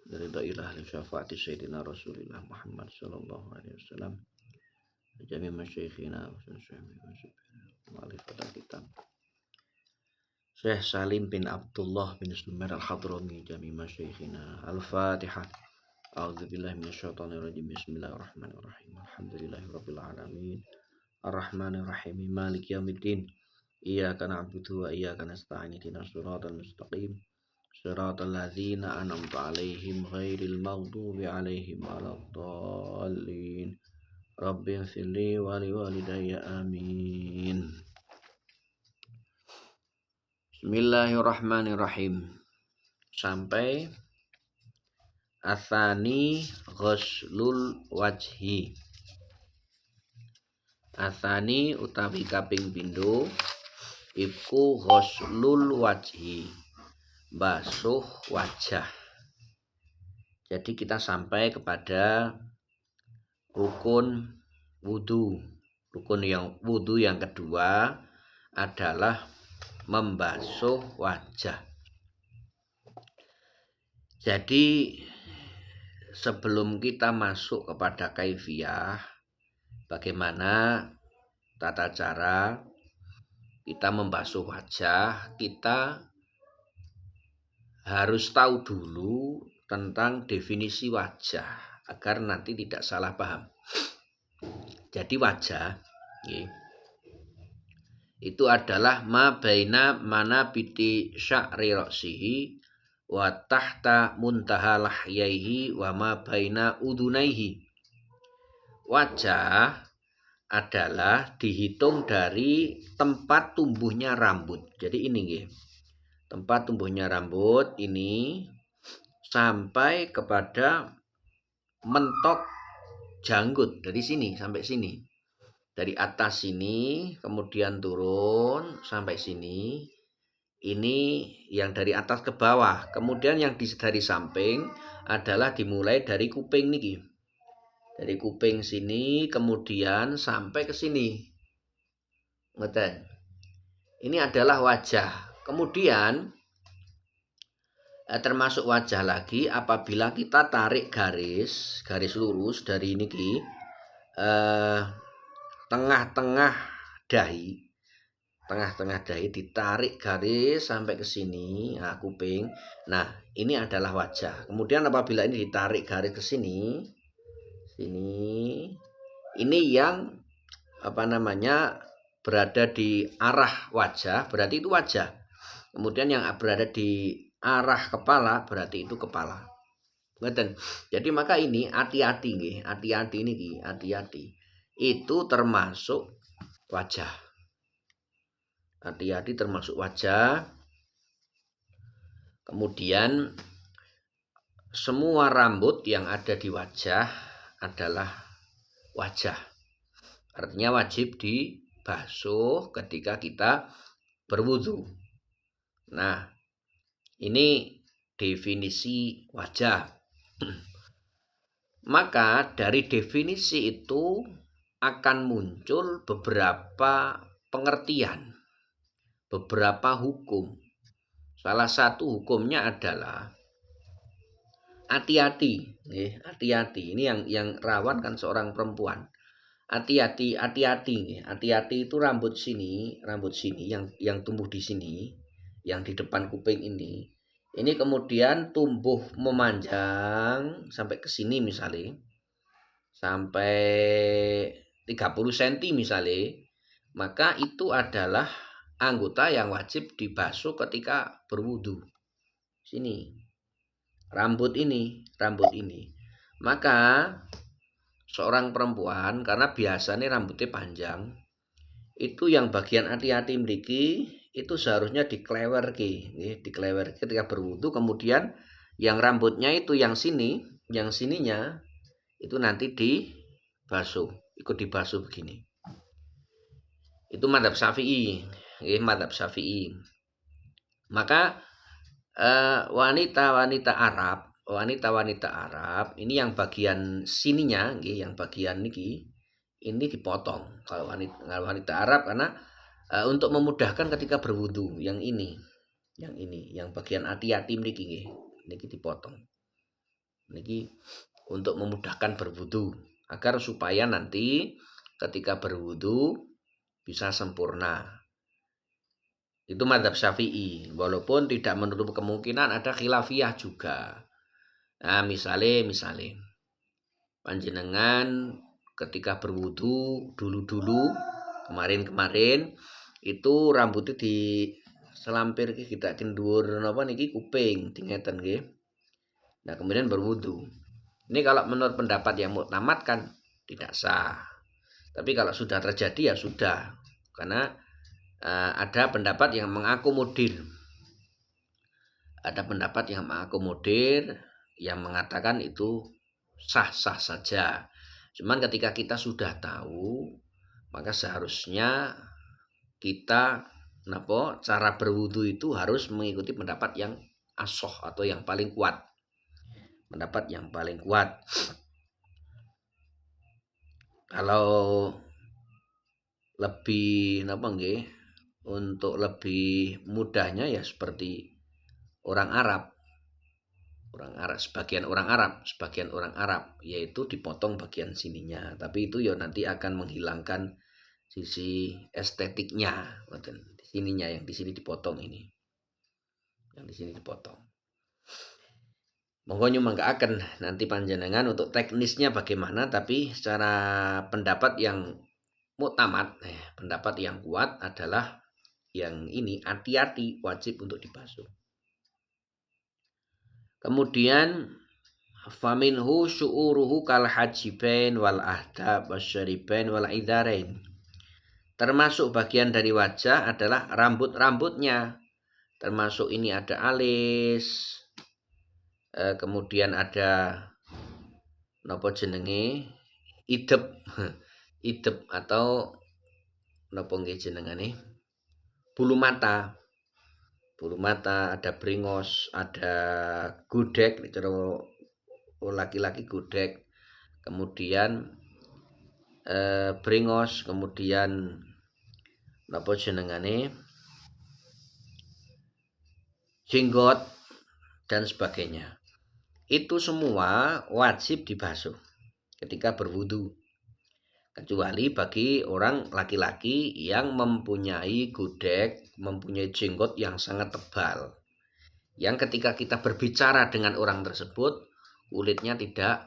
ridha ilah li syafaati sayyidina Rasulillah Muhammad sallallahu alaihi wasallam jami masyayikhina wa kitab Syekh Salim bin Abdullah bin Sumair al-Hadrami jami masyayikhina. Al-Fatihah. A'udzubillahi minasyaitonir rajim. Bismillahirrahmanirrahim. Alhamdulillahirabbil alamin. Arrahmanir rahim. Maliki yaumiddin. Iyyaka na'budu wa iyyaka nasta'in. Ihdinas siratal mustaqim. Siratal ladzina an'amta 'alaihim ghairil maghdubi 'alaihim waladdallin. Rabbighfirli wa liwalidayya amin. Bismillahirrahmanirrahim. Sampai Atsani ghuslul wajhi. Atsani utawi kaping pindho iku ghuslul wajhi, basuh wajah. Jadi kita sampai kepada rukun wudu. Wudu yang kedua adalah membasuh wajah. Jadi sebelum kita masuk kepada kaifiyah, bagaimana tata cara kita membasuh wajah, kita harus tahu dulu tentang definisi wajah agar nanti tidak salah paham. Jadi wajah itu adalah ma baina manabiti sya'ri ra'sihi wa tahta muntaha lahyaihi wa ma baina udunaihi. Wajah adalah dihitung dari tempat tumbuhnya rambut. Jadi ini nggih. Tempat tumbuhnya rambut ini sampai kepada mentok janggut, dari sini sampai sini. Dari atas sini kemudian turun sampai sini. Ini yang dari atas ke bawah. Kemudian yang dari samping adalah dimulai dari kuping niki. Dari kuping sini kemudian sampai ke sini. Ngoten. Ini adalah wajah. Kemudian termasuk wajah lagi apabila kita tarik garis lurus dari niki tengah-tengah dahi ditarik garis sampai ke sini, kuping. Nah, ini adalah wajah. Kemudian apabila ini ditarik garis ke sini, ini yang berada di arah wajah, berarti itu wajah. Kemudian yang berada di arah kepala, berarti itu kepala. Ngeten. Jadi maka ini hati-hati nggih, hati-hati. Itu termasuk wajah. Hati-hati termasuk wajah. Kemudian semua rambut yang ada di wajah adalah wajah. Artinya wajib dibasuh ketika kita berwudu. Nah, ini definisi wajah. Maka dari definisi itu akan muncul beberapa pengertian, beberapa hukum. Salah satu hukumnya adalah hati-hati. Ini yang rawan kan seorang perempuan. Hati-hati. Hati-hati itu rambut sini yang tumbuh di sini, yang di depan kuping ini. Ini kemudian tumbuh memanjang sampai ke sini misalnya. Sampai 30 cm misalnya. Maka itu adalah anggota yang wajib dibasuh ketika berwudu. Sini. Rambut ini. Maka seorang perempuan karena biasanya rambutnya panjang, itu yang bagian hati-hati mriki itu seharusnya diklewerke ketika berwudu. Kemudian yang rambutnya itu yang sininya itu nanti dibasuh, ikut dibasuh begini. Itu mazhab Syafi'i, Maka wanita-wanita Arab ini yang bagian sininya yang bagian niki ini dipotong kalau wanita Arab karena untuk memudahkan ketika berwudu. Yang bagian hati-hati niki dipotong. Niki untuk memudahkan berwudu agar supaya nanti ketika berwudu bisa sempurna. Itu mazhab Syafi'i, walaupun tidak menutup kemungkinan ada khilafiyah juga. Nah, misalnya panjenengan ketika berwudu dulu-dulu kemarin-kemarin itu rambutnya di selampir kita kendur napa niki kuping dingeten nggih. Nah, kemudian berwudu. Ini kalau menurut pendapat yang muktamad kan tidak sah. Tapi kalau sudah terjadi ya sudah. Karena ada pendapat yang mengakomodir. Ada pendapat yang mengakomodir yang mengatakan itu sah-sah saja. Cuman ketika kita sudah tahu, maka seharusnya kita cara berwudu itu harus mengikuti pendapat yang asoh atau yang paling kuat. Pendapat yang paling kuat. Kalau lebih untuk lebih mudahnya ya seperti orang Arab. Sebagian orang Arab yaitu dipotong bagian sininya, tapi itu ya nanti akan menghilangkan sisi estetiknya. Di sininya yang di sini dipotong ini. Yang di sini dipotong. Monggo nyumangkaaken nanti panjenengan untuk teknisnya bagaimana, tapi secara pendapat yang muktamad, pendapat yang kuat adalah yang ini hati-hati wajib untuk dibasuh. Kemudian faminhu syu'uruhu kal hajibain wal ahdab wasyaribain wal idarain. Termasuk bagian dari wajah adalah rambut-rambutnya. Termasuk ini ada alis, kemudian ada napa jenenge idep idep atau napa nggih jenengane bulu mata, ada bringos, ada gudeg, cara laki-laki gudeg, kemudian bringos, kemudian napa jenengane jenggot dan sebagainya. Itu semua wajib dibasuh ketika berwudu. Kecuali bagi orang laki-laki yang mempunyai gudeg, mempunyai jenggot yang sangat tebal. Yang ketika kita berbicara dengan orang tersebut, kulitnya tidak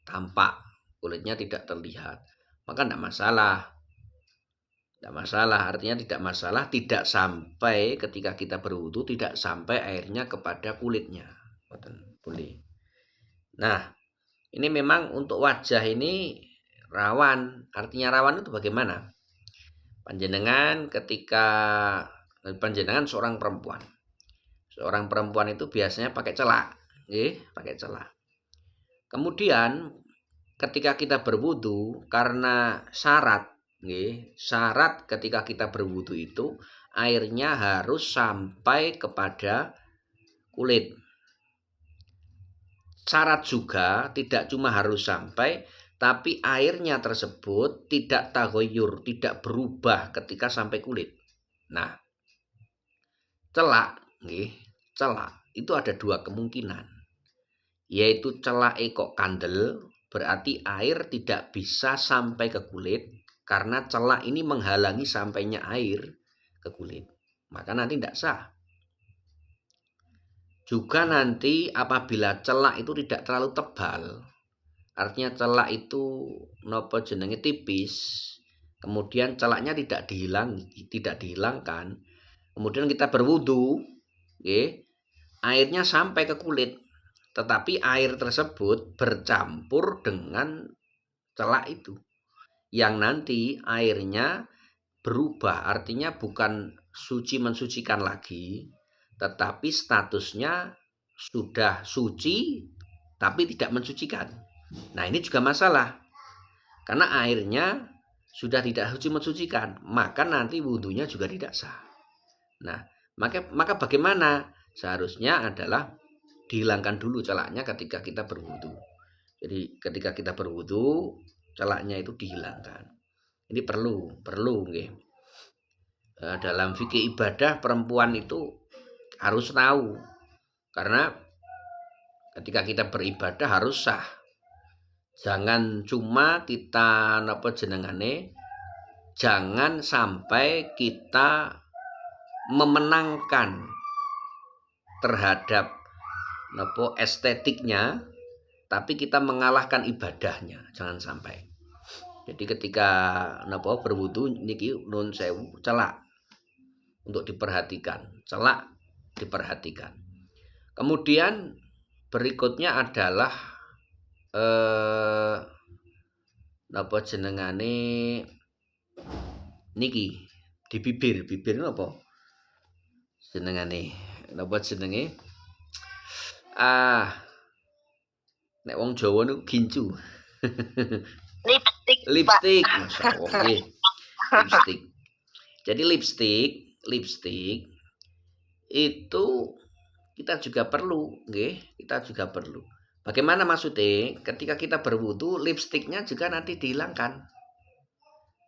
tampak, kulitnya tidak terlihat. Maka tidak masalah. Tidak masalah, artinya tidak masalah, tidak sampai ketika kita berwudu, tidak sampai airnya kepada kulitnya. Boleh. Nah, ini memang untuk wajah ini rawan. Artinya rawan itu bagaimana? Panjenengan seorang perempuan. Seorang perempuan itu biasanya pakai celak, pakai celak. Kemudian ketika kita berwudu, karena syarat ketika kita berwudu itu airnya harus sampai kepada kulit. Syarat juga tidak cuma harus sampai, tapi airnya tersebut tidak taghayyur, tidak berubah ketika sampai kulit. Nah, celak itu ada dua kemungkinan. Yaitu celak kok kandel, berarti air tidak bisa sampai ke kulit karena celak ini menghalangi sampainya air ke kulit. Maka nanti tidak sah. Juga nanti apabila celak itu tidak terlalu tebal, artinya celak itu tipis, kemudian celaknya tidak dihilangkan, kemudian kita berwudu, airnya sampai ke kulit, tetapi air tersebut bercampur dengan celak itu, yang nanti airnya berubah, artinya bukan suci mensucikan lagi, tetapi statusnya sudah suci tapi tidak mensucikan. Nah, ini juga masalah. Karena airnya sudah tidak suci mensucikan, maka nanti wudunya juga tidak sah. Nah, maka bagaimana? Seharusnya adalah dihilangkan dulu celaknya ketika kita berwudu. Jadi ketika kita berwudu, celaknya itu dihilangkan. Ini perlu nggih. Dalam fikih ibadah perempuan itu harus tahu, karena Ketika kita beribadah harus sah. Jangan cuma kita jangan sampai kita memenangkan terhadap estetiknya, tapi kita mengalahkan ibadahnya. Jangan sampai. Jadi ketika berwudu niki nun sewu celak untuk diperhatikan, diperhatikan. Kemudian berikutnya adalah jenengane niki di bibir napa jenengane jenenge nek wong Jawa niku gincu. Lipstik, masyaallah nggih. Lipstik. Jadi lipstik itu kita juga perlu, nggih, kita juga perlu. Bagaimana maksudnya? Ketika kita berwudu, lipstiknya juga nanti dihilangkan.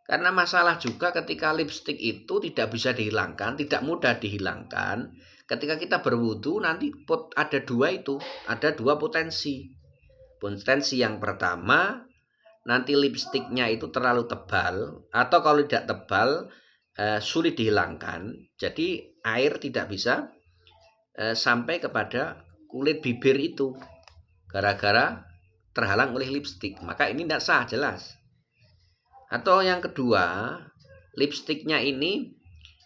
Karena masalah juga ketika lipstik itu tidak bisa dihilangkan, tidak mudah dihilangkan. Ketika kita berwudu nanti ada dua potensi. Potensi yang pertama, nanti lipstiknya itu terlalu tebal, atau kalau tidak tebal, sulit dihilangkan. Jadi air tidak bisa sampai kepada kulit bibir itu gara-gara terhalang oleh lipstik, maka ini tidak sah jelas. Atau yang kedua, lipstiknya ini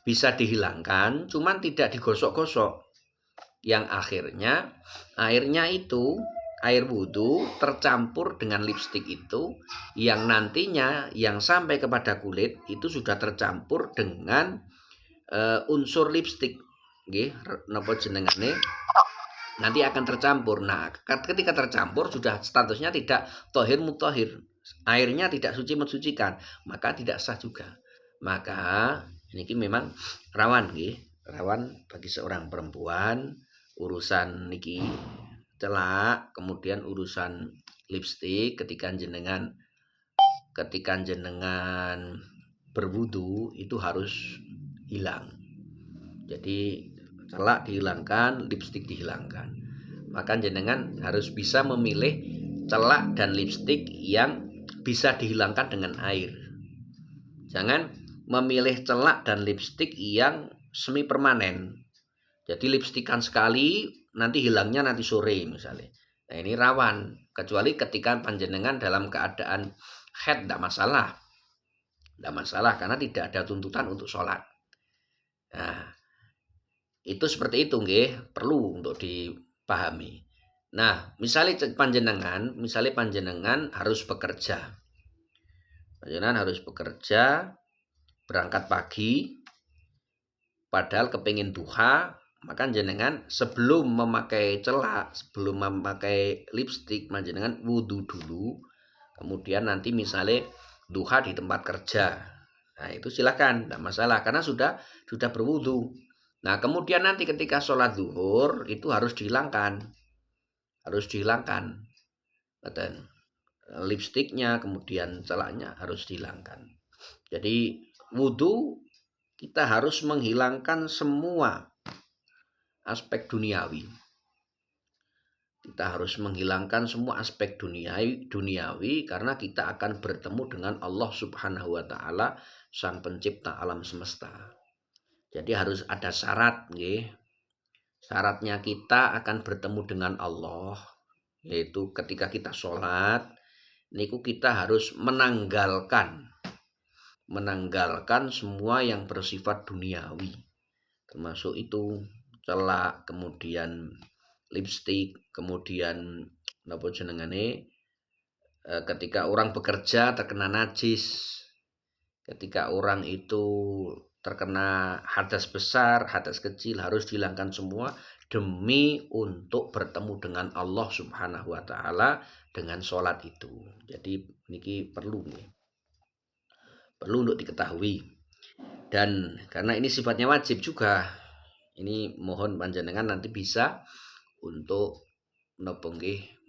bisa dihilangkan cuman tidak digosok-gosok, yang akhirnya airnya itu air wudu tercampur dengan lipstik itu, yang nantinya yang sampai kepada kulit itu sudah tercampur dengan unsur lipstik, nggih, napa jenengane, nanti akan tercampur. Nah, ketika tercampur sudah statusnya tidak tohir mutahhir, airnya tidak suci mensucikan, maka tidak sah juga. Maka ini memang rawan nggih, rawan bagi seorang perempuan urusan niki celak, kemudian urusan lipstik ketika jenengan berwudu itu harus hilang. Jadi celak dihilangkan, lipstik dihilangkan. Maka jenengan harus bisa memilih celak dan lipstik yang bisa dihilangkan dengan air. Jangan memilih celak dan lipstik yang semi permanen. Jadi lipstikan sekali, nanti hilangnya nanti sore misalnya. Nah ini rawan, kecuali ketika panjenengan dalam keadaan haid, tidak masalah. Tidak masalah karena tidak ada tuntutan untuk sholat. Nah, itu seperti itu nggih, perlu untuk dipahami. Nah, misalnya panjenengan harus bekerja. Panjenengan harus bekerja, berangkat pagi, padahal kepingin duha, maka jenengan sebelum memakai celak, sebelum memakai lipstik, panjenengan wudu dulu. Kemudian nanti misalnya duha di tempat kerja. Nah, itu silakan, tidak masalah karena sudah berwudu. Nah, kemudian nanti ketika sholat zuhur itu harus dihilangkan. Lipstiknya, kemudian celaknya harus dihilangkan. Jadi wudu kita harus menghilangkan semua aspek duniawi. Kita harus menghilangkan semua aspek duniawi karena kita akan bertemu dengan Allah Subhanahu wa taala, Sang Pencipta alam semesta. Jadi harus ada syarat nggih. Syaratnya kita akan bertemu dengan Allah, yaitu ketika kita sholat niku kita harus menanggalkan semua yang bersifat duniawi, termasuk itu celak, kemudian lipstik, kemudian napa jenengane ketika orang bekerja terkena najis, ketika orang itu terkena hadas besar, hadas kecil, harus dihilangkan semua demi untuk bertemu dengan Allah Subhanahu wa taala dengan sholat itu. Jadi niki perlu untuk diketahui. Dan karena ini sifatnya wajib juga, ini mohon panjenengan nanti bisa untuk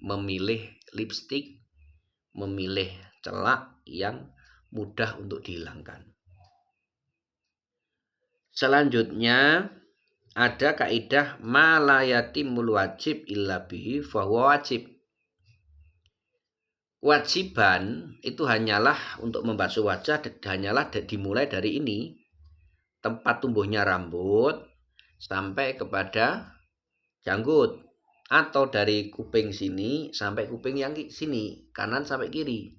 memilih lipstik, memilih celak yang mudah untuk dihilangkan. Selanjutnya ada kaidah ma la yatimul wajib illa bihi fahuwa wajib. Kewajiban itu hanyalah untuk membasuh wajah hanyalah dimulai dari ini, tempat tumbuhnya rambut sampai kepada janggut, atau dari kuping sini sampai kuping yang sini, kanan sampai kiri.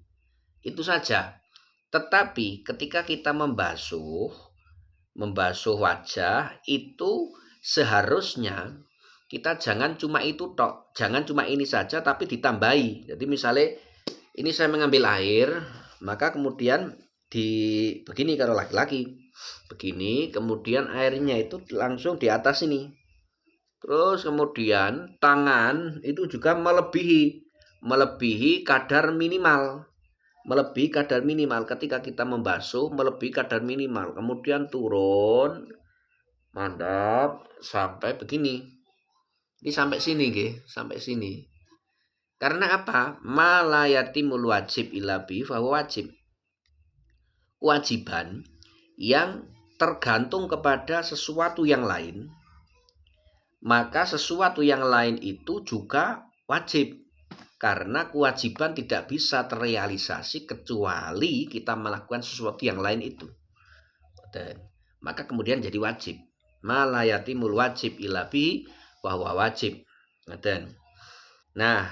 Itu saja. Tetapi ketika kita membasuh wajah itu seharusnya kita jangan cuma itu tok, jangan cuma ini saja tapi ditambahi. Jadi misalnya ini saya mengambil air, maka kemudian begini kalau laki-laki, begini, kemudian airnya itu langsung di atas ini. Terus kemudian tangan itu juga melebihi kadar minimal. Melebihi kadar minimal ketika kita membasuh, melebihi kadar minimal. Kemudian turun, mandap sampai begini. Ini sampai sini nggih, sampai sini. Karena apa? Ma la yatimul wajib illa bi fahuwa wajib. Kewajiban yang tergantung kepada sesuatu yang lain, maka sesuatu yang lain itu juga wajib. Karena kewajiban tidak bisa terrealisasi kecuali kita melakukan sesuatu yang lain itu. Dan maka kemudian jadi wajib. Ma la yatimul wajib illa bi fahuwa wajib. Nah,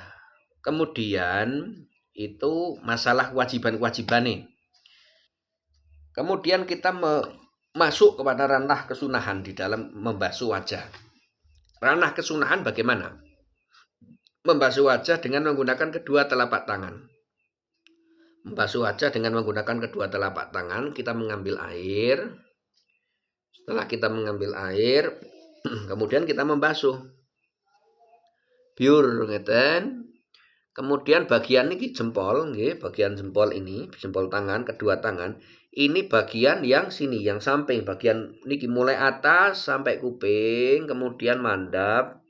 kemudian itu masalah kewajiban-kewajiban nih. Kemudian kita masuk kepada ranah kesunahan di dalam membasuh wajah. Ranah kesunahan bagaimana? Membasuh wajah dengan menggunakan kedua telapak tangan. Membasuh wajah dengan menggunakan kedua telapak tangan, kita mengambil air. Setelah kita mengambil air, kemudian kita membasuh. Biur ngeten. Kemudian bagian ini jempol, bagian jempol ini, jempol tangan, kedua tangan, ini bagian yang sini, yang samping, bagian ini mulai atas sampai kuping, kemudian mandap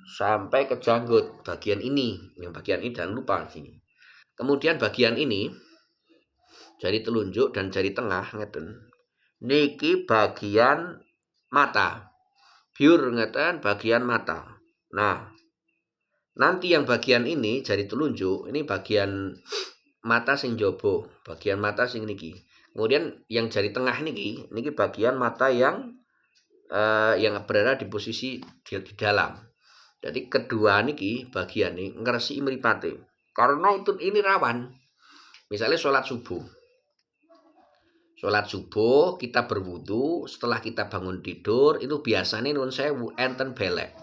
sampai ke janggut, bagian ini, yang bagian ini jangan lupa sini. Kemudian bagian ini, jari telunjuk dan jari tengah, ngeten, niki bagian mata, biur ngeten, bagian mata. Nah, nanti yang bagian ini jari telunjuk, ini bagian mata sing jobo, bagian mata sing niki. Kemudian yang jari tengah niki bagian mata yang berada di posisi di dalam. Jadi kedua niki bagian ini ngeresi mripate. Karena itu ini rawan. Misalnya sholat subuh. Sholat subuh kita berwudu, setelah kita bangun tidur itu biasanya nun sewu enten belek.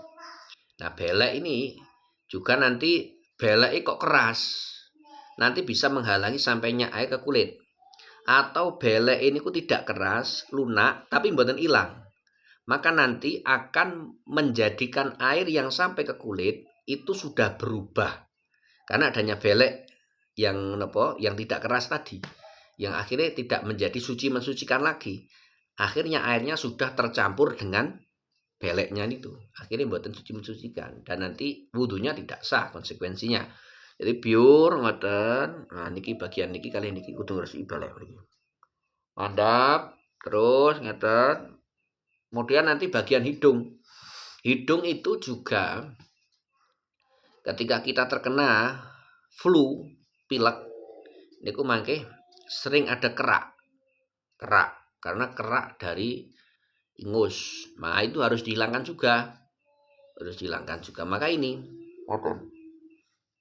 Nah, belek ini juga nanti belek kok keras, nanti bisa menghalangi sampainya air ke kulit. Atau belek ini kok tidak keras, lunak, tapi mboten hilang, maka nanti akan menjadikan air yang sampai ke kulit itu sudah berubah. Karena adanya belek yang tidak keras tadi, yang akhirnya tidak menjadi suci mensucikan lagi. Akhirnya airnya sudah tercampur dengan beleknya itu, akhirnya buatan suci mensucikan dan nanti wudunya tidak sah konsekuensinya. Jadi pure ngoten. Nah, niki bagian niki kalian niki kudu ngresiki belek niki. Mandap terus ngeten. Kemudian nanti bagian hidung. Hidung itu juga ketika kita terkena flu, pilek, niku mangke sering ada kerak karena kerak dari ingus. Nah, itu harus dihilangkan juga. Maka ini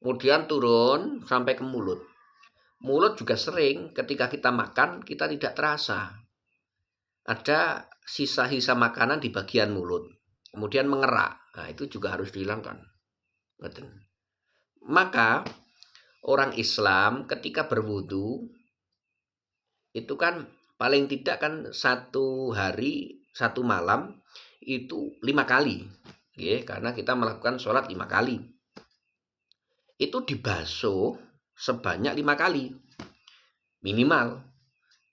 kemudian turun sampai ke mulut. Mulut juga sering ketika kita makan kita tidak terasa ada sisa-sisa makanan di bagian mulut, kemudian mengerak. Nah, itu juga harus dihilangkan. Maka orang Islam ketika berwudu itu kan paling tidak kan satu hari satu malam itu 5 kali, karena kita melakukan sholat 5 kali. Itu dibasuh sebanyak 5 kali minimal.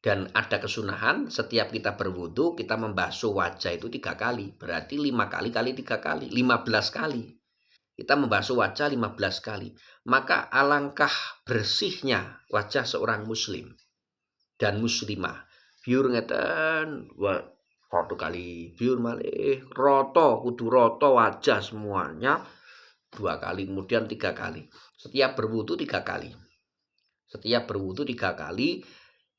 Dan ada kesunahan setiap kita berwudu kita membasuh wajah itu 3 kali. Berarti 5 kali kali 3 kali 15 kali. Kita membasuh wajah 15 kali. Maka alangkah bersihnya wajah seorang muslim dan muslimah. Biur ngeten Satu kali biur malih roto, kudu roto wajah semuanya 2 kali, kemudian 3 kali. Setiap berwudu 3 kali. Setiap berwudu 3 kali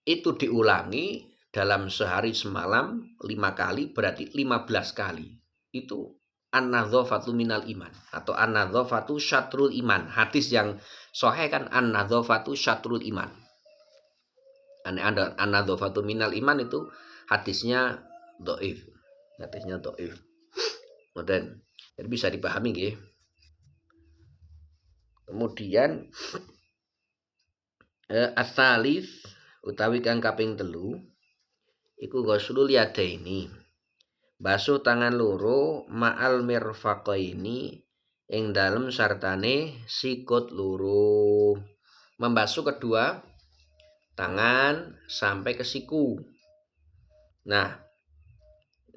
itu diulangi dalam sehari semalam 5 kali, berarti 15 kali. Itu an-nadzafatu minal iman atau an-nadzafatu syatrul iman. Hadis yang sahih kan an-nadzafatu syatrul iman. An-nadzafatu minal iman itu hadisnya dhaif. Hadisnya dhaif. Kemudian jadi bisa dipahami nggih. Kemudian as-salis utawi kang kaping 3 iku ghuslul yadaini. Basuh tangan loro ma'al mirfaqaini ing dalem sartane sikut loro. Membasuh kedua tangan sampai ke siku. Nah,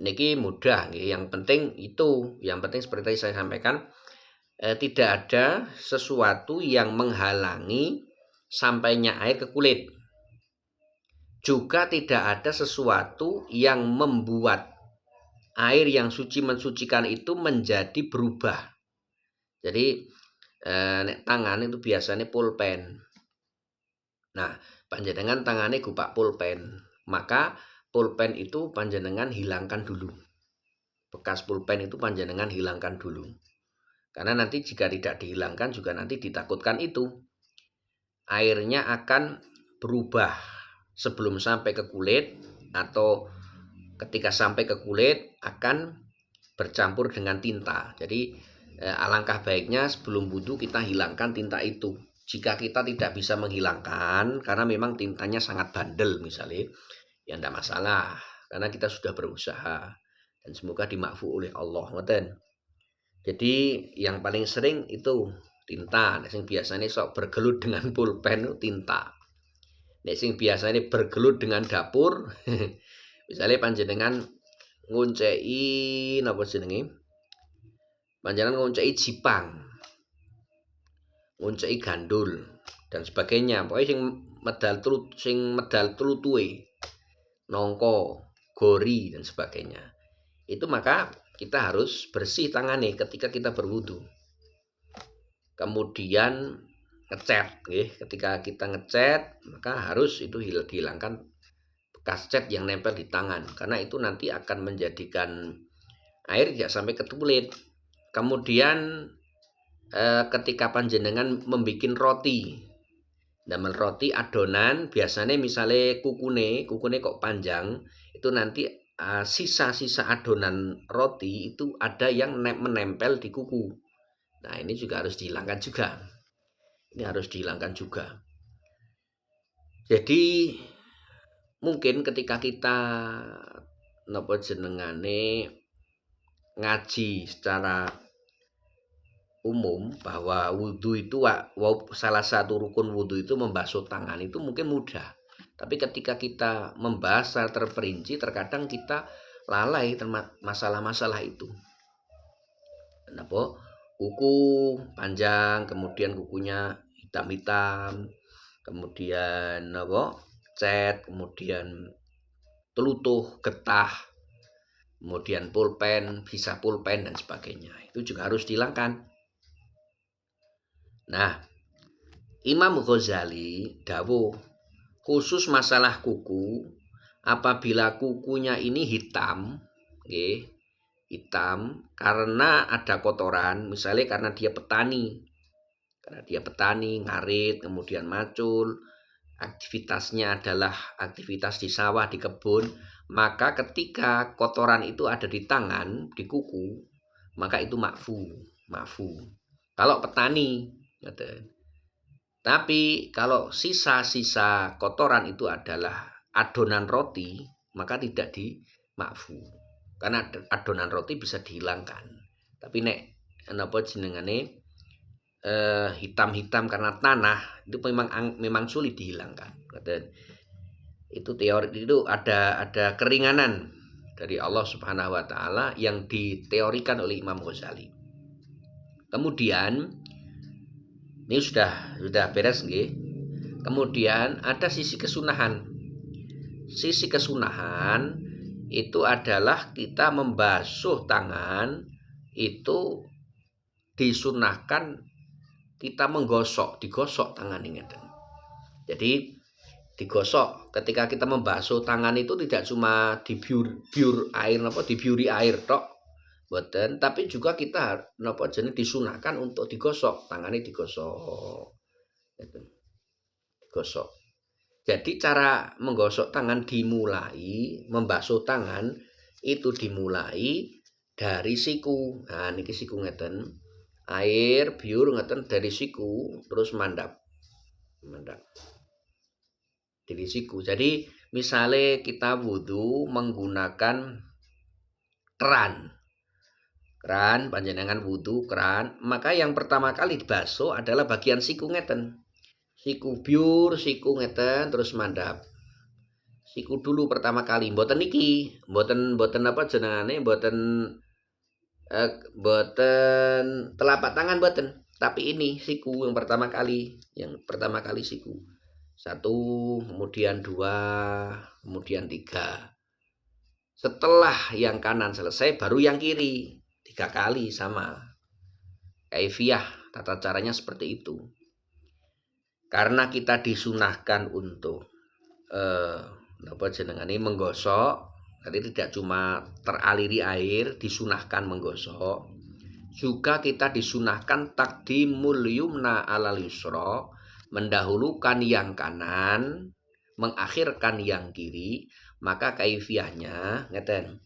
niki mudah nggih. Yang penting seperti tadi saya sampaikan tidak ada sesuatu yang menghalangi sampainya air ke kulit. Juga tidak ada sesuatu yang membuat air yang suci mensucikan itu menjadi berubah. Jadi tangan itu biasanya pulpen. Nah, panjenengan tangannya gupak pulpen, maka pulpen itu panjenengan hilangkan dulu. Bekas pulpen itu panjenengan hilangkan dulu. Karena nanti jika tidak dihilangkan juga nanti ditakutkan itu airnya akan berubah sebelum sampai ke kulit atau ketika sampai ke kulit akan bercampur dengan tinta. Jadi alangkah baiknya sebelum wudu kita hilangkan tinta itu. Jika kita tidak bisa menghilangkan karena memang tintanya sangat bandel misalnya, ya tidak masalah karena kita sudah berusaha dan semoga dimakfu oleh Allah. Jadi yang paling sering itu tinta. Yang biasanya sok bergelut dengan pulpen itu tinta. Yang biasanya bergelut dengan dapur, misalnya panjenengan nguncei napa jenenge? Panjenengan nguncei jipang, nguncei gandul dan sebagainya. Pokoknya sing medal tlutuhe, nongko, gori dan sebagainya. Itu maka kita harus bersih tangannya ketika kita berwudu. Kemudian ngecat, ketika kita ngecat maka harus itu dihilangkan bekas cat yang nempel di tangan karena itu nanti akan menjadikan air tidak sampai ke kulit. Kemudian ketika panjenengan membuat roti, damel roti adonan biasanya misalnya kukune kok panjang itu nanti sisa-sisa adonan roti itu ada yang menempel di kuku. Nah ini juga harus dihilangkan juga. Jadi mungkin ketika kita napa jenengane ngaji secara umum bahwa wudhu itu salah satu rukun wudhu itu membasuh tangan itu mungkin mudah. Tapi ketika kita membahas secara terperinci terkadang kita lalai masalah-masalah itu. Kenapa? Kuku panjang, kemudian kukunya hitam-hitam, kemudian cat, kemudian telutuh, getah, kemudian pulpen, bisa pulpen dan sebagainya. Itu juga harus dihilangkan. Nah, Imam Ghazali dawuh khusus masalah kuku, apabila kukunya ini hitam, hitam karena ada kotoran, misalnya karena dia petani ngarit, kemudian macul, aktivitasnya adalah aktivitas di sawah, di kebun, maka ketika kotoran itu ada di tangan, di kuku, maka itu makfu. Kalau petani, tapi kalau sisa-sisa kotoran itu adalah adonan roti, maka tidak dimakfu. Karena adonan roti bisa dihilangkan. Tapi nek napa jenengane hitam-hitam karena tanah itu memang sulit dihilangkan. Itu teori itu ada keringanan dari Allah Subhanahu wa taala yang diteorikan oleh Imam Ghazali. Kemudian ini sudah beres nggih. Kemudian ada sisi kesunahan. Sisi kesunahan itu adalah kita membasuh tangan itu disunahkan kita digosok tangan ini. Jadi digosok ketika kita membasuh tangan itu tidak cuma dibiur air dibiuri air tok boten, tapi juga kita jenis disunahkan untuk digosok, tangannya digosok. Digosok. Jadi cara menggosok tangan dimulai, membasuh tangan itu dimulai dari siku. Nah niki siku ngeten. Air biur ngeten dari siku terus mandap. Dari siku. Jadi misalnya kita wudhu menggunakan keran panjenengan wudhu keran, maka yang pertama kali dibasuh adalah bagian siku ngeten. Siku biur, siku ngeten terus mandap. Siku dulu pertama kali, mboten niki, mboten apa jenengane, mboten telapak tangan mboten, tapi ini siku yang pertama kali siku. 1, kemudian 2, kemudian 3. Setelah yang kanan selesai baru yang kiri 3 kali sama. Kaifiyah tata caranya seperti itu. Karena kita disunahkan untuk menggosok, jadi tidak cuma teraliri air, disunahkan menggosok. Juga kita disunahkan taqdimul yumna alal yusra, mendahulukan yang kanan, mengakhirkan yang kiri. Maka kaifiyahnya ngeten.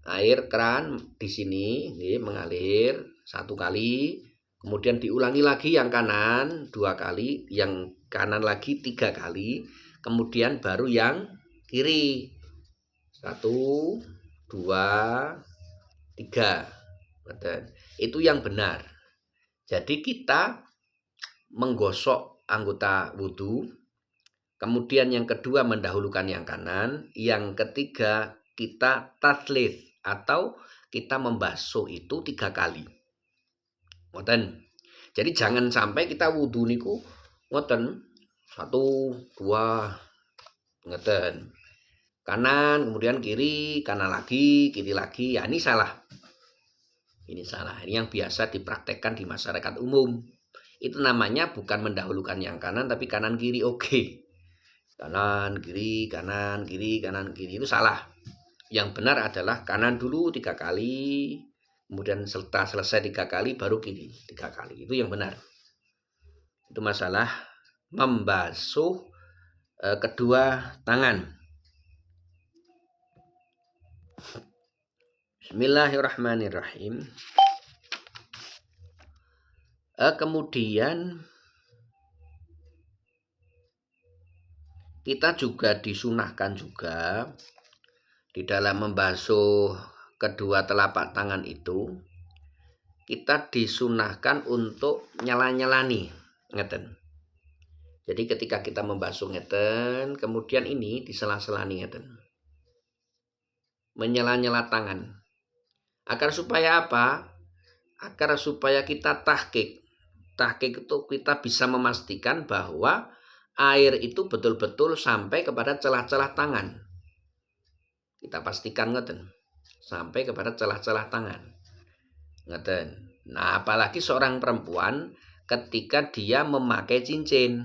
Air keran di sini mengalir 1 kali, kemudian diulangi lagi yang kanan 2 kali, yang kanan lagi 3 kali, kemudian baru yang kiri 1, 2, 3. Itu yang benar. Jadi kita menggosok anggota wudhu, kemudian yang kedua mendahulukan yang kanan, yang ketiga kita taslits atau kita membasuh itu 3 kali. Ngoten. Jadi jangan sampai kita wudhu niku ngoten 1, 2 ngoten. Kanan kemudian kiri, kanan lagi, kiri lagi. Ya ini salah. Ini salah. Ini yang biasa dipraktekkan di masyarakat umum. Itu namanya bukan mendahulukan yang kanan tapi kanan kiri oke. Kanan kiri, kanan kiri, kanan kiri itu salah. Yang benar adalah kanan dulu 3 kali, kemudian setelah selesai 3 kali baru kiri 3 kali. Itu yang benar. Itu masalah membasuh kedua tangan. Bismillahirrahmanirrahim. Kemudian kita juga disunahkan juga di dalam membasuh kedua telapak tangan itu, kita disunahkan untuk nyela-nyelani ngeten. Jadi ketika kita membasuh ngeten, kemudian ini disela-selani ngeten. Menyela-nyela tangan. Agar supaya apa? Agar supaya kita tahqiq. Tahqiq itu kita bisa memastikan bahwa air itu betul-betul sampai kepada celah-celah tangan. Kita pastikan ngeten. Sampai kepada celah-celah tangan. Ngeten. Nah, apalagi seorang perempuan ketika dia memakai cincin.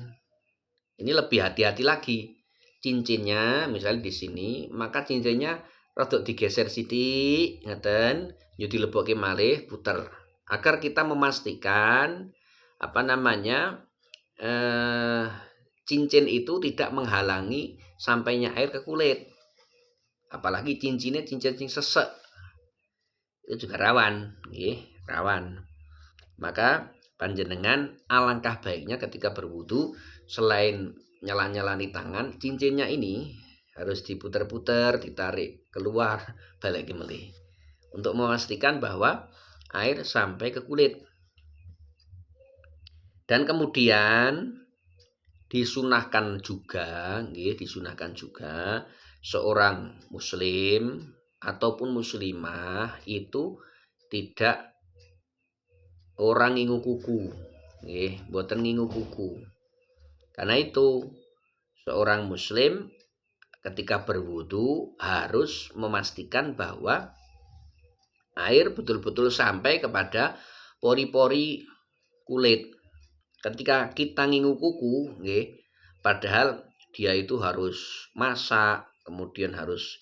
Ini lebih hati-hati lagi. Cincinnya misalnya di sini, maka cincinnya rodok digeser sithik ngeten, yo dilebokke malih puter. Agar kita memastikan cincin itu tidak menghalangi sampainya air ke kulit. Apalagi cincin sesek. Itu juga rawan, rawan. Maka panjenengan alangkah baiknya ketika berwudu selain nyala-nyalani tangan, cincinnya ini harus diputer-puter, ditarik keluar, balik melih untuk memastikan bahwa air sampai ke kulit. Dan kemudian disunahkan juga seorang muslim ataupun muslimah itu tidak orang ngingu kuku, boten ngingu kuku. Karena itu seorang muslim ketika berwudu harus memastikan bahwa air betul-betul sampai kepada pori-pori kulit. Ketika kita ngingu kuku, padahal dia itu harus masak, kemudian harus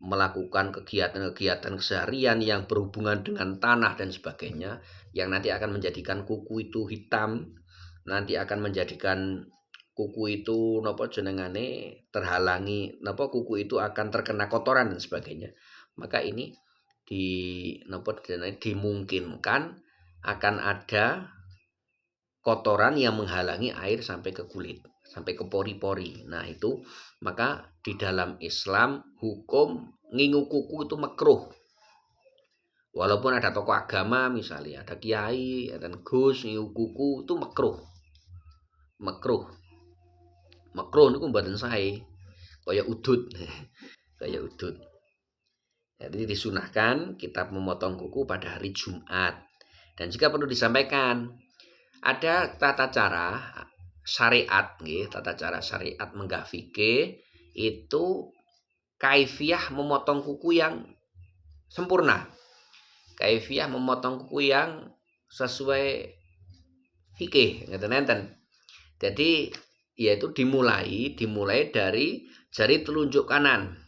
melakukan kegiatan-kegiatan keseharian yang berhubungan dengan tanah dan sebagainya, yang nanti akan menjadikan kuku itu hitam, nanti akan menjadikan kuku itu nopo jenengane terhalangi, nopo kuku itu akan terkena kotoran dan sebagainya. Maka ini dimungkinkan akan ada kotoran yang menghalangi air sampai ke kulit, sampai ke pori-pori. Nah itu, maka di dalam Islam hukum ngingu kuku itu makruh. Walaupun ada tokoh agama misalnya, ada kiai, ada gus ngingu kuku itu makruh. Makruh niku mboten sae. Kaya udud. Kaya udud. Jadi disunahkan kita memotong kuku pada hari Jumat. Dan jika perlu disampaikan, ada tata cara syariat, tata cara syariat menggah fikih itu kaifiah memotong kuku yang sempurna. Kaifiah memotong kuku yang sesuai fikih, ngeten-ngeten. Jadi yaitu dimulai dari jari telunjuk kanan.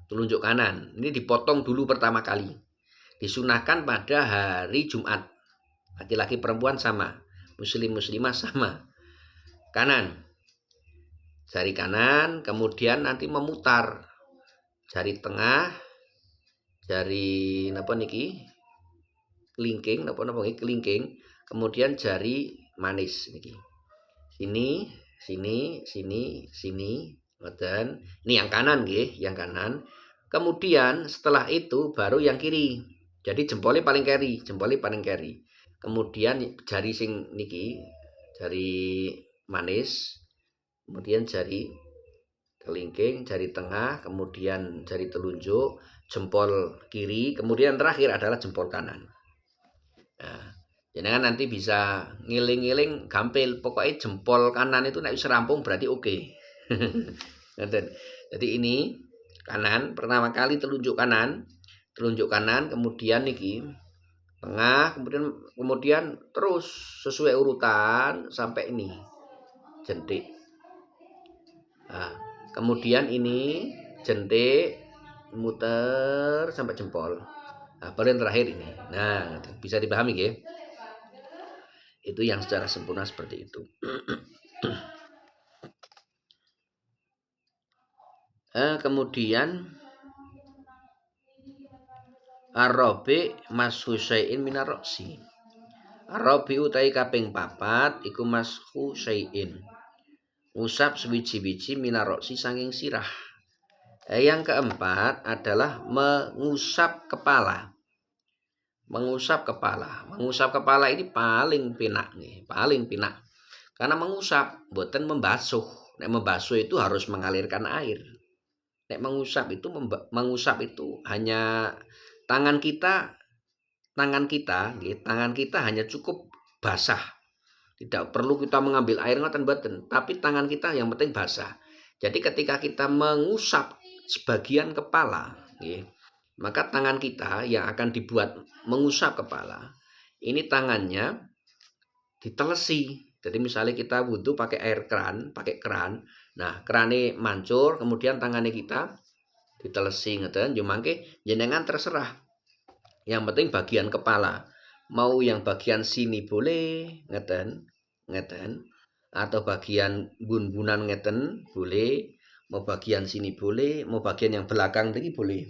Telunjuk kanan ini dipotong dulu pertama kali. Disunahkan pada hari Jumat. Laki-laki perempuan sama, muslimah sama. Kanan. Jari kanan, kemudian nanti memutar jari tengah, jari napa niki? Kelingking, kelingking, kemudian jari manis niki. Sini, ngoten. Ini yang kanan nggih, yang kanan. Kemudian setelah itu baru yang kiri. Jadi jempolnya paling keri. Kemudian jari sing niki, jari manis, kemudian jari kelingking, jari tengah, kemudian jari telunjuk, jempol kiri, kemudian terakhir adalah jempol kanan. Nah, jenengan nanti bisa ngiling-ngiling gampil, pokoknya jempol kanan itu nek wis rampung berarti oke. Jadi ini kanan, pertama kali telunjuk kanan, kemudian niki tengah, kemudian terus sesuai urutan sampai ini jentik. Nah, kemudian ini jentik muter sampai jempol. Nah, baru yang terakhir ini. Nah, bisa dipahami ya? Itu yang secara sempurna seperti itu. Kemudian Arabi mashu syai'in minar roksi. Arabi utai kaping 4 iku mashu syai'in. Ngusap sewiji-wiji minar roksi sanging sirah. Yang keempat adalah mengusap kepala. Mengusap kepala ini paling pinak nih, paling pinak. Karena mengusap boten membasuh. Nek membasuh itu harus mengalirkan air. Nek mengusap itu hanya tangan kita hanya cukup basah. Tidak perlu kita mengambil air ngoten boten, tapi tangan kita yang penting basah. Jadi ketika kita mengusap sebagian kepala, maka tangan kita yang akan dibuat mengusap kepala, ini tangannya ditelesi. Jadi misalnya kita wudu pakai keran. Nah, kerane mancur, kemudian tangannya kita ditelesi ngeten, yo mangke jenengan terserah. Yang penting bagian kepala. Mau yang bagian sini boleh, ngeten. Atau bagian bun-bunan ngeten boleh, mau bagian sini boleh, mau bagian yang belakang tadi boleh.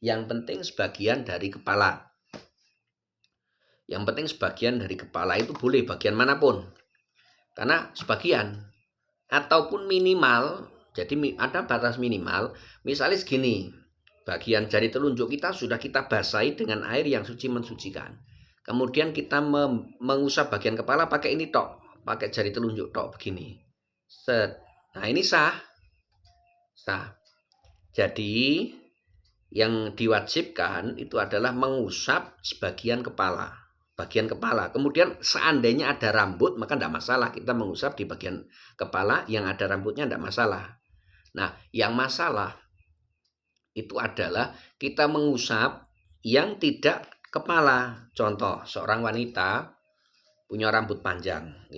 Yang penting sebagian dari kepala. Itu boleh bagian manapun. Karena sebagian ataupun minimal, jadi ada batas minimal. Misalnya segini, bagian jari telunjuk kita sudah kita basahi dengan air yang suci mensucikan. Kemudian kita mengusap bagian kepala pakai ini tok, pakai jari telunjuk tok begini. Set. Nah, ini sah. Jadi yang diwajibkan itu adalah mengusap sebagian kepala. Kemudian seandainya ada rambut maka tidak masalah, kita mengusap di bagian kepala yang ada rambutnya tidak masalah. Nah, yang masalah itu adalah kita mengusap yang tidak kepala. Contoh, seorang wanita punya rambut panjang,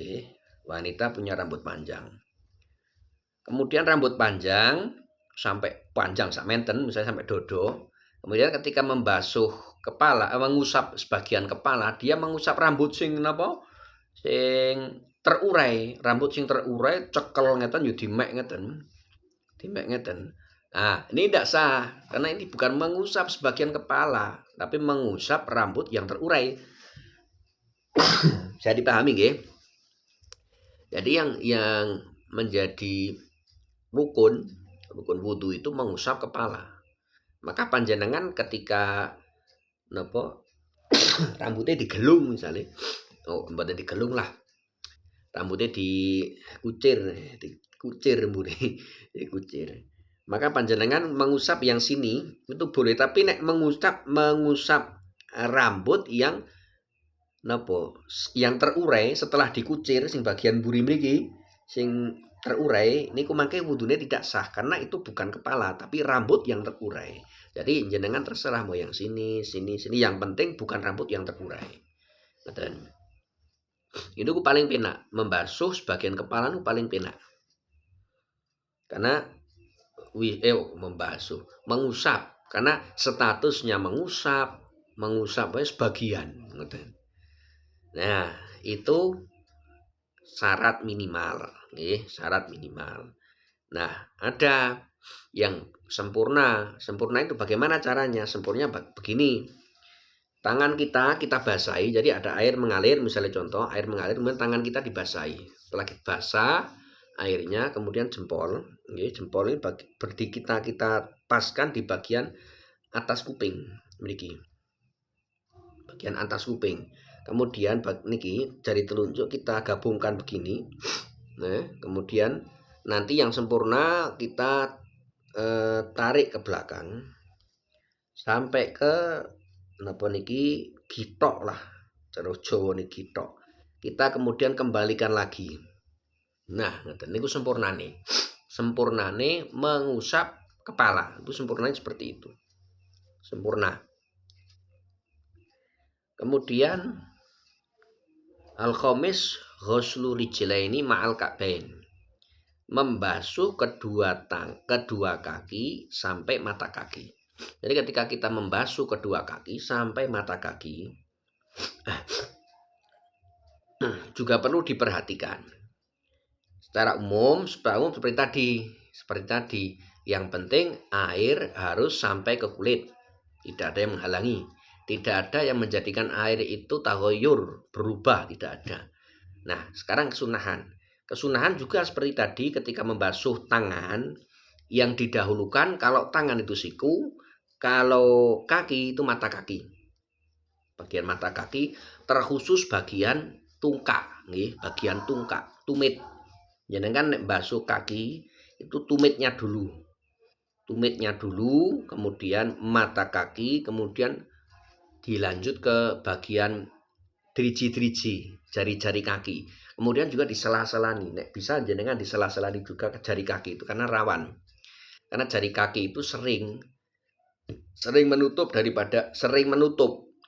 wanita punya rambut panjang. Kemudian rambut panjang sampai panjang sak menten, misalnya sampai dodo. Kemudian ketika membasuh kepala, mengusap sebagian kepala, dia mengusap rambut sing napa? Sing terurai, rambut sing terurai cekel ngeten yo dimek ngeten. Dimek ngeten. Nah, ini tidak sah karena ini bukan mengusap sebagian kepala, tapi mengusap rambut yang terurai. Bisa dipahami nggih? Jadi yang menjadi rukun wudu itu mengusap kepala. Maka panjenengan ketika napa rambutnya digelung misalnya, mboten digelung lah. Rambutnya dikucir rambutnya, dikucir. Maka panjenengan mengusap yang sini itu boleh, tapi nek mengusap rambut yang napa yang terurai setelah dikucir sing bagian buri mriki sing terurai niku mangke wudune tidak sah karena itu bukan kepala tapi rambut yang terurai. Jadi jenengan terserah mau yang sini, yang penting bukan rambut yang terurai. Ngoten. Itu ku paling penak, membasuh sebagian kepala ku paling penak. Karena mengusap karena statusnya mengusap sebagian ngoten. Nah, itu syarat minimal, syarat minimal. Nah, ada yang sempurna. Sempurna itu bagaimana caranya? Sempurna begini. Tangan kita basahi, jadi ada air mengalir, misalnya contoh, air mengalir, kemudian tangan kita dibasahi. Setelah kita basah airnya, kemudian jempol, jempol ini kita paskan di bagian atas kuping, bagian atas kuping. Kemudian niki jari telunjuk kita gabungkan begini. Nah, kemudian nanti yang sempurna kita tarik ke belakang sampai ke napa niki gitok lah. Cara Jawa niki gitok. Kita kemudian kembalikan lagi. Nah, ngoten niku sempurnane. Sempurnane mengusap kepala. Itu sempurnanya seperti itu. Sempurna. Kemudian al-khamis ghuslu rijlaini ma'al ka'bain. Membasuh kedua kaki sampai mata kaki. Jadi ketika kita membasuh kedua kaki sampai mata kaki juga perlu diperhatikan. Secara umum seperti tadi, yang penting air harus sampai ke kulit. Tidak ada yang menghalangi. Tidak ada yang menjadikan air itu taghayyur, berubah, tidak ada. Nah, sekarang kesunahan. Kesunahan juga seperti tadi ketika membasuh tangan, yang didahulukan kalau tangan itu siku, kalau kaki itu mata kaki. Bagian mata kaki terkhusus bagian tungkak, bagian tungkak, tumit. Jenengan nek basuh kaki itu tumitnya dulu. Tumitnya dulu, kemudian mata kaki, kemudian dilanjut ke bagian driji-driji, jari-jari kaki. Kemudian juga disela-selani. Nek bisa jenengan disela-selani juga ke jari kaki itu karena rawan. Karena jari kaki itu sering menutup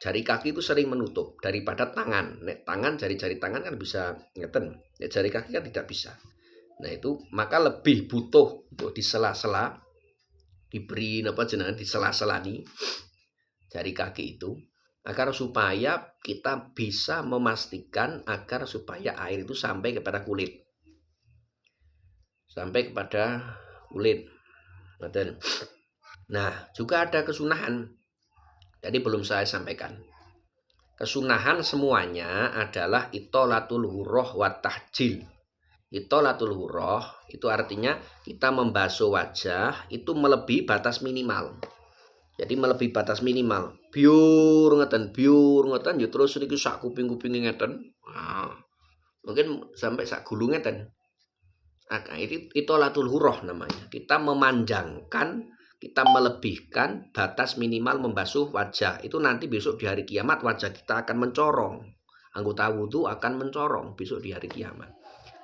jari kaki itu sering menutup daripada tangan. Nek tangan, jari-jari tangan kan bisa ngeten. Nek jari kaki kan tidak bisa. Nah, itu maka lebih butuh untuk disela-sela, diberi disela-selani jari kaki itu agar supaya kita bisa memastikan agar supaya air itu sampai kepada kulit. Nah, juga ada kesunahan. Jadi belum saya sampaikan. Kesunahan semuanya adalah itolatul hurrah wa tahjil. Itolatul hurrah itu artinya kita membasuh wajah itu melebihi batas minimal. Jadi melebihi batas minimal. Biur ngeten ya terus niki sak kuping-kupinge ngeten. Nah, mungkin sampai sak gulung ngeten. Itu latul hurrah namanya. Kita memanjangkan, kita melebihkan batas minimal membasuh wajah. Itu nanti besok di hari kiamat wajah kita akan mencorong. Anggota wudu akan mencorong besok di hari kiamat.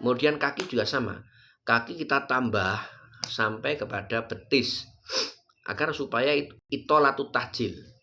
Kemudian kaki juga sama. Kaki kita tambah sampai kepada betis agar supaya itolatu tahjil.